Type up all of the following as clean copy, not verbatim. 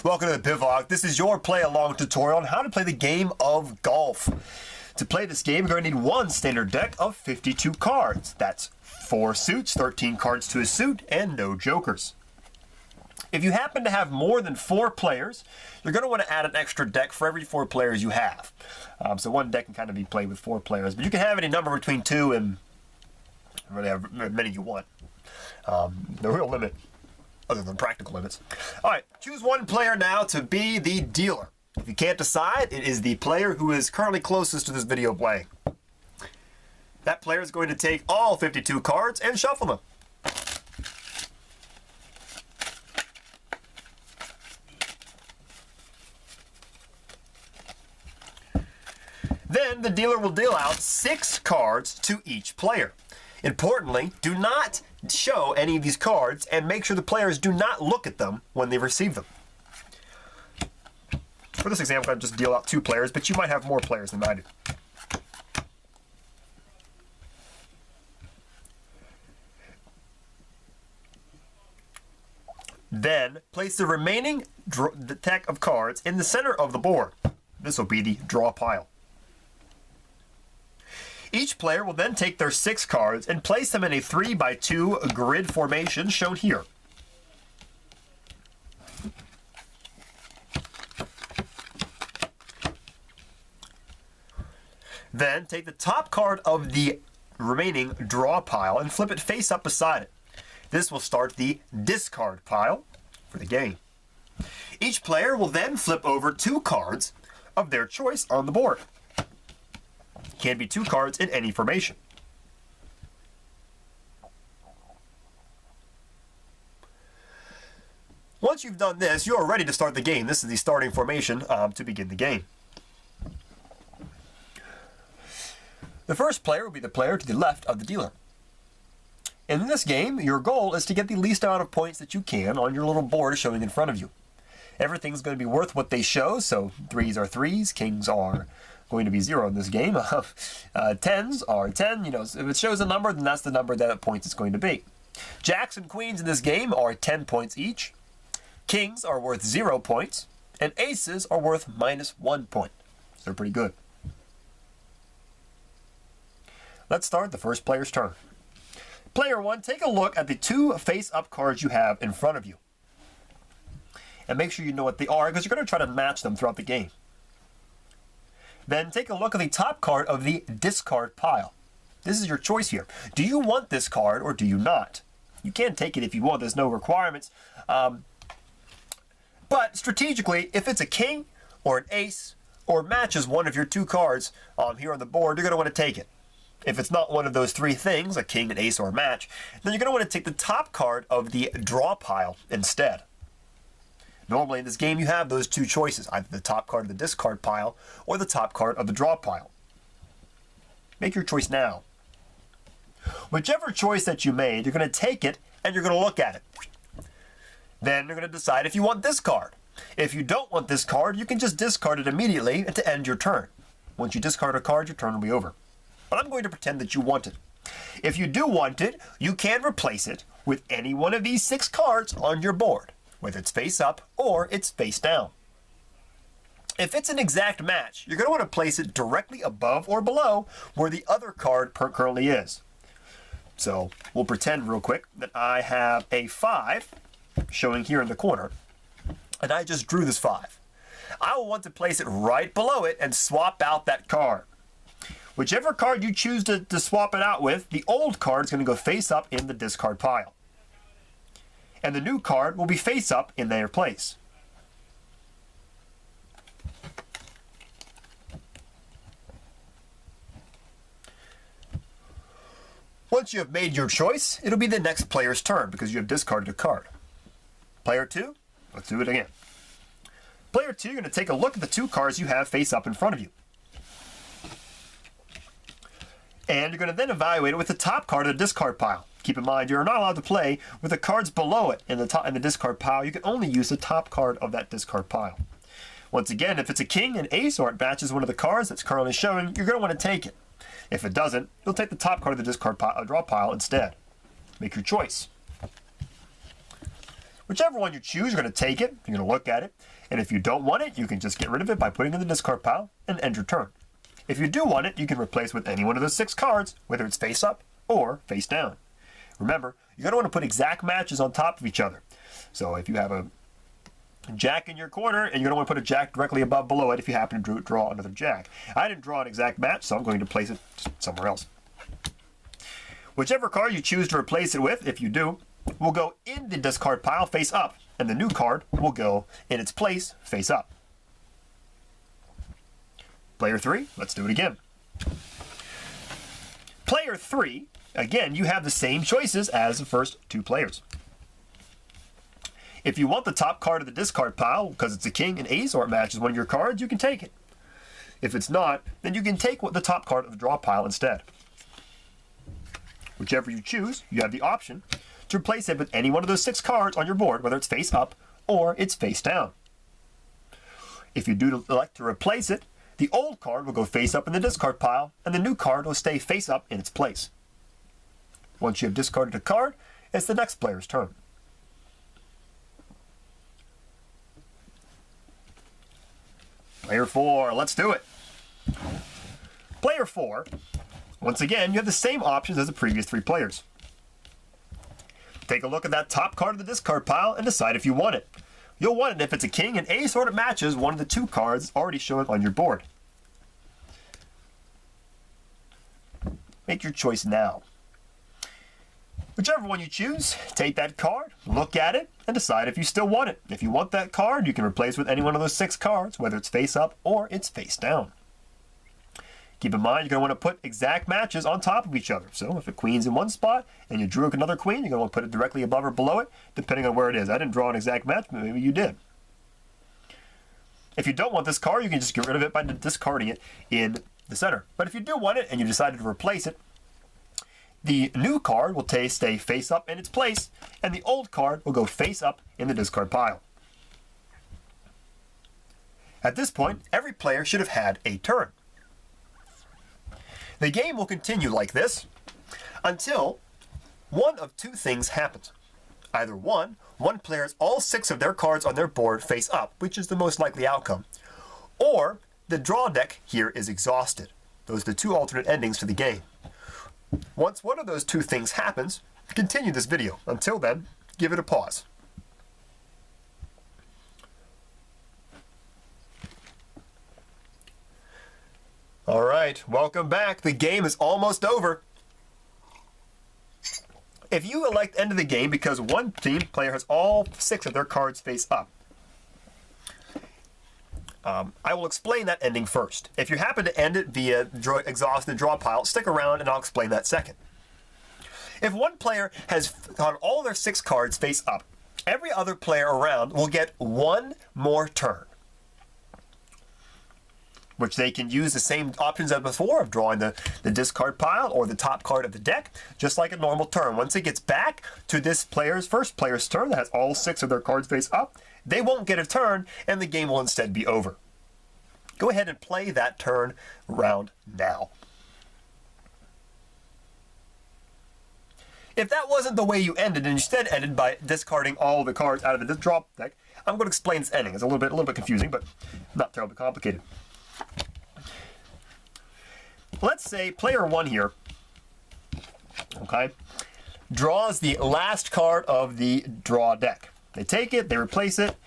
Welcome to the Bivouac. This is your play-along tutorial on how to play the game of golf. To play this game, you're going to need one standard deck of 52 cards. That's 4 suits, 13 cards to a suit, and no jokers. If you happen to have more than 4 players, you're going to want to add an extra deck for every 4 players you have. So one deck can kind of be played with 4 players, but you can have any number between 2 and really have many you want. The real limit, other than practical limits. All right, choose one player now to be the dealer. If you can't decide, it is the player who is currently closest to this video playing. That player is going to take all 52 cards and shuffle them. Then the dealer will deal out 6 cards to each player. Importantly, do not show any of these cards and make sure the players do not look at them when they receive them. For this example, I just deal out 2 players, but you might have more players than I do. Then, place the remaining deck of cards in the center of the board. This will be the draw pile. Each player will then take their 6 cards and place them in a 3x2 grid formation shown here. Then take the top card of the remaining draw pile and flip it face up beside it. This will start the discard pile for the game. Each player will then flip over 2 cards of their choice on the board. Can be 2 cards in any formation. Once you've done this, you are ready to start the game. This is the starting formation to begin the game. The first player will be the player to the left of the dealer. In this game, your goal is to get the least amount of points that you can on your little board showing in front of you. Everything's going to be worth what they show, so 3s are 3s, kings are going to be 0 in this game. 10s are 10. You know, if it shows a number, then that's the number that points it's going to be. Jacks and queens in this game are 10 points each. Kings are worth 0 points, and aces are worth -1 point. So they're pretty good. Let's start the first player's turn. Player 1, take a look at the 2 face-up cards you have in front of you. And make sure you know what they are, because you're going to try to match them throughout the game. Then take a look at the top card of the discard pile. This is your choice here. Do you want this card or do you not? You can take it if you want. There's no requirements. But strategically, if it's a king or an ace or matches one of your 2 cards here on the board, you're going to want to take it. If it's not one of those 3 things, a king, an ace, or a match, then you're going to want to take the top card of the draw pile instead. Normally in this game you have those 2 choices, either the top card of the discard pile or the top card of the draw pile. Make your choice now. Whichever choice that you made, you're going to take it and you're going to look at it. Then you're going to decide if you want this card. If you don't want this card, you can just discard it immediately to end your turn. Once you discard a card, your turn will be over. But I'm going to pretend that you want it. If you do want it, you can replace it with any one of these 6 cards on your board, whether it's face up or it's face down. If it's an exact match, you're going to want to place it directly above or below where the other card currently is. So we'll pretend real quick that I have a 5 showing here in the corner, and I just drew this 5. I will want to place it right below it and swap out that card. Whichever card you choose to swap it out with, the old card is going to go face up in the discard pile. And the new card will be face up in their place. Once you have made your choice, it'll be the next player's turn because you have discarded a card. Player 2, let's do it again. Player 2, you're going to take a look at the 2 cards you have face up in front of you. And you're going to then evaluate it with the top card of the discard pile. Keep in mind, you're not allowed to play with the cards below it in the discard pile. You can only use the top card of that discard pile. Once again, if it's a king, an ace, or it matches one of the cards that's currently showing, you're going to want to take it. If it doesn't, you'll take the top card of the discard pile, draw pile instead. Make your choice. Whichever one you choose, you're going to take it, you're going to look at it, and if you don't want it, you can just get rid of it by putting it in the discard pile and end your turn. If you do want it, you can replace with any one of those 6 cards, whether it's face up or face down. Remember, you're going to want to put exact matches on top of each other. So if you have a jack in your corner, and you're going to want to put a jack directly above below it if you happen to draw another jack. I didn't draw an exact match, so I'm going to place it somewhere else. Whichever card you choose to replace it with, if you do, will go in the discard pile face up, and the new card will go in its place face up. Player 3, let's do it again. Player 3, again, you have the same choices as the first 2 players. If you want the top card of the discard pile, because it's a king, an ace, or it matches one of your cards, you can take it. If it's not, then you can take the top card of the draw pile instead. Whichever you choose, you have the option to replace it with any one of those 6 cards on your board, whether it's face up or it's face down. If you do elect to replace it, the old card will go face up in the discard pile, and the new card will stay face up in its place. Once you have discarded a card, it's the next player's turn. Player 4, let's do it. Player 4, once again, you have the same options as the previous 3 players. Take a look at that top card of the discard pile and decide if you want it. You'll want it if it's a king, an ace, or it matches one of the 2 cards already shown on your board. Make your choice now. Whichever one you choose, take that card, look at it, and decide if you still want it. If you want that card, you can replace with any one of those 6 cards, whether it's face up or it's face down. Keep in mind, you're going to want to put exact matches on top of each other. So if a queen's in one spot and you drew another queen, you're going to want to put it directly above or below it, depending on where it is. I didn't draw an exact match, but maybe you did. If you don't want this card, you can just get rid of it by discarding it in the center. But if you do want it and you decided to replace it, the new card will stay face up in its place, and the old card will go face up in the discard pile. At this point, every player should have had a turn. The game will continue like this until one of 2 things happens. Either one player has all 6 of their cards on their board face up, which is the most likely outcome, or the draw deck here is exhausted. Those are the 2 alternate endings to the game. Once one of those 2 things happens, continue this video. Until then, give it a pause. All right, welcome back. The game is almost over. If you elect end of the game because one team player has all 6 of their cards face up, I will explain that ending first. If you happen to end it via exhaust the draw pile, stick around and I'll explain that second. If one player has got all their 6 cards face up, every other player around will get 1 more turn, which they can use the same options as before of drawing the discard pile or the top card of the deck, just like a normal turn. Once it gets back to this first player's turn that has all 6 of their cards face up, they won't get a turn, and the game will instead be over. Go ahead and play that turn round now. If that wasn't the way you ended, and instead ended by discarding all the cards out of the draw deck, I'm going to explain this ending. It's a little bit confusing, but not terribly complicated. Let's say player 1 here, okay, draws the last card of the draw deck. They take it, they replace it,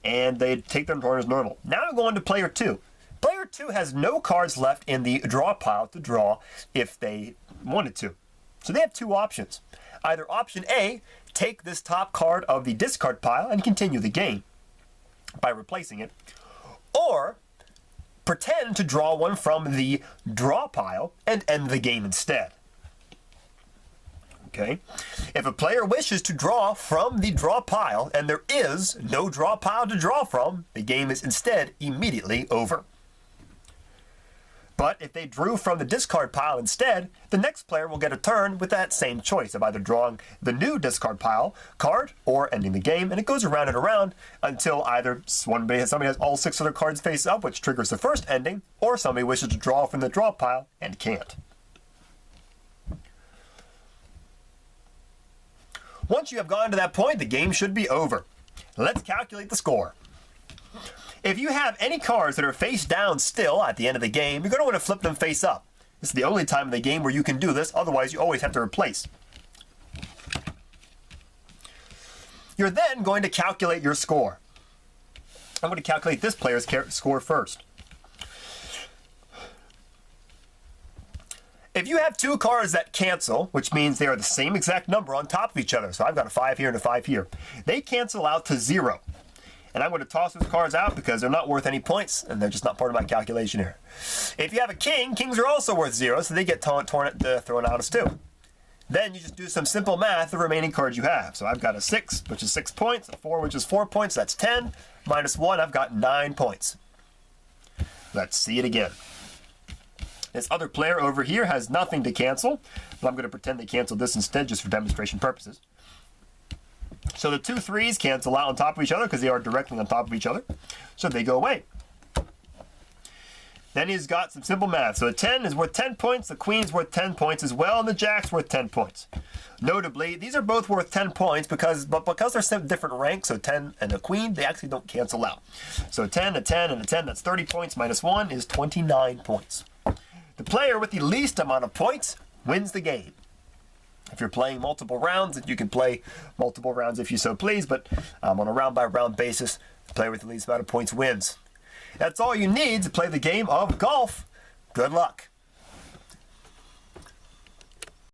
and they take their turn as normal. Now I'm going to player 2. Player 2 has no cards left in the draw pile to draw if they wanted to. So they have 2 options. Either option A, take this top card of the discard pile and continue the game by replacing it, or pretend to draw one from the draw pile and end the game instead. Okay? If a player wishes to draw from the draw pile and there is no draw pile to draw from, the game is instead immediately over. But if they drew from the discard pile instead, the next player will get a turn with that same choice of either drawing the new discard pile card or ending the game, and it goes around and around until either somebody has all 6 of their cards face up, which triggers the first ending, or somebody wishes to draw from the draw pile and can't. Once you have gone to that point, the game should be over. Let's calculate the score. If you have any cards that are face down still at the end of the game, you're going to want to flip them face up. This is the only time in the game where you can do this, otherwise you always have to replace. You're then going to calculate your score. I'm going to calculate this player's score first. If you have two cards that cancel, which means they are the same exact number on top of each other, so I've got a 5 here and a 5 here, they cancel out to 0. And I'm going to toss those cards out because they're not worth any points, and they're just not part of my calculation here. If you have a king, kings are also worth 0, so they get thrown out as 2. Then you just do some simple math, the remaining cards you have. So I've got a 6, which is 6 points, a 4, which is 4 points, that's 10, minus 1, I've got 9 points. Let's see it again. This other player over here has nothing to cancel, but I'm going to pretend they canceled this instead just for demonstration purposes. So the 2 3s cancel out on top of each other because they are directly on top of each other. So they go away. Then he's got some simple math. So a 10 is worth 10 points, the queen's worth 10 points as well, and the jack's worth 10 points. Notably, these are both worth 10 points because they're different ranks, so 10 and a queen, they actually don't cancel out. So 10, a 10, and a 10, that's 30 points minus 1 is 29 points. The player with the least amount of points wins the game. If you're playing multiple rounds, you can play multiple rounds if you so please, but on a round-by-round basis, the player with the least amount of points wins. That's all you need to play the game of golf. Good luck.